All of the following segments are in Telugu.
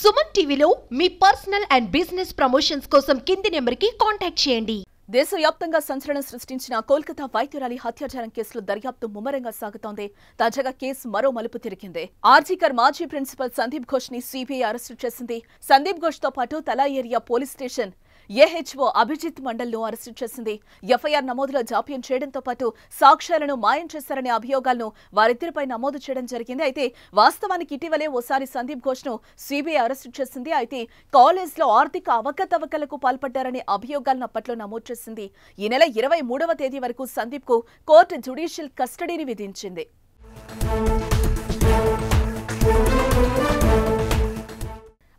సుమన్ టీవీలో మీ పర్సనల్ అండ్ బిజినెస్ ప్రమోషన్స్ కోసం కింది నెంబర్కి కాంటాక్ట్ చేయండి. దేశవ్యాప్తంగా సంచలనం సృష్టించిన కోల్కతా వైద్యురాలి హత్యాచారం కేసులో దర్యాప్తు ముమ్మరంగా సాగుతోంది. తాజాగా కేసు మరో మలుపు తిరిగింది. ఆర్జీకర్ మాజీ ప్రిన్సిపల్ సందీప్ ఘోష్ ని సిబిఐ అరెస్టు చేసింది. సందీప్ ఘోష్ తో పాటు Tala area police station AHO Abhijit మండల్ను అరెస్టు చేసింది. ఎఫ్ఐఆర్ నమోదులో జాప్యం చేయడంతో పాటు సాక్ష్యాలను మాయం చేశారనే అభియోగాలను వారిద్దరిపై నమోదు చేయడం జరిగింది. అయితే వాస్తవానికి ఇటీవలే ఓసారి సందీప్ ఘోష్ ను సిబిఐ అరెస్టు చేసింది. అయితే కాలేజ్లో ఆర్థిక అవకతవకలకు పాల్పడ్డారనే అభియోగాలను అప్పట్లో నమోదు చేసింది. ఈ నెల 23వ తేదీ వరకు సందీప్ కు కోర్టు జ్యుడిషియల్ కస్టడీని విధించింది.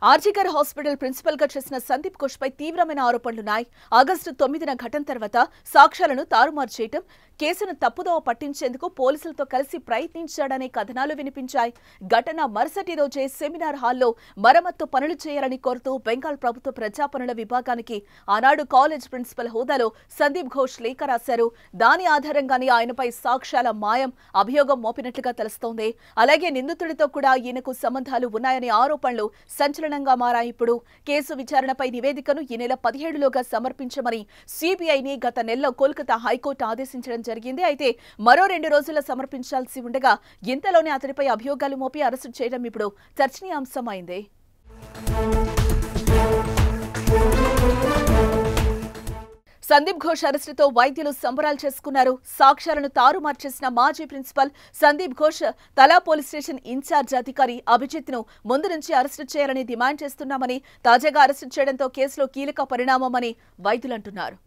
ఆర్జీకర్ హాస్పిటల్ ప్రిన్సిపల్ గా చేసిన సందీప్ ఘోష్ పై తీవ్రమైన ఆరోపణలున్నాయి. ఆగస్టు 9న ఘటన తర్వాత సాక్ష్యాలను తారుమారు చేయటం, కేసును తప్పుదోవ పట్టించేందుకు పోలీసులతో కలిసి ప్రయత్నించాడనే కథనాలు వినిపించాయి. ఘటన మరుసటి రోజే సెమినార్ హాల్లో మరమ్మత్తు పనులు చేయాలని కోరుతూ బెంగాల్ ప్రభుత్వ ప్రజాపనుల విభాగానికి ఆనాడు కాలేజ్ ప్రిన్సిపల్ హోదాలో సందీప్ ఘోష్ లేఖ రాశారు. దాని ఆధారంగానే ఆయనపై సాక్ష్యాల మాయం అభియోగం మోపినట్లుగా తెలుస్తోంది. అలాగే నిందితుడితో కూడా ఈయనకు సంబంధాలు ఉన్నాయనే ఆరోపణలు సంచలనంగా మారాయి. ఇప్పుడు కేసు విచారణపై నివేదికను ఈ నెల 17లోగా సమర్పించమని సిబిఐని గత నెలలో కోల్కతా హైకోర్టు ఆదేశించడం జరిగింది. అయితే మరో 2 రోజుల్లో సమర్పించాల్సి ఉండగా ఇంతలోనే అతడిపై అభియోగాలు మోపి అరెస్టు చేయడం ఇప్పుడు చర్చనీయాంశమైంది. సందీప్ ఘోష్ అరెస్టుతో వైద్యులు సంబరాలు చేసుకున్నారు. సాక్ష్యాలను తారుమారు చేసిన మాజీ ప్రిన్సిపల్ సందీప్ ఘోష్ తలా పోలీస్ స్టేషన్ ఇన్ఛార్జ్ అధికారి అభిజిత్ ను ముందు నుంచి అరెస్టు చేయాలని డిమాండ్ చేస్తున్నామని, తాజాగా అరెస్టు చేయడంతో కేసులో కీలక పరిణామమని వైద్యులు అంటున్నారు.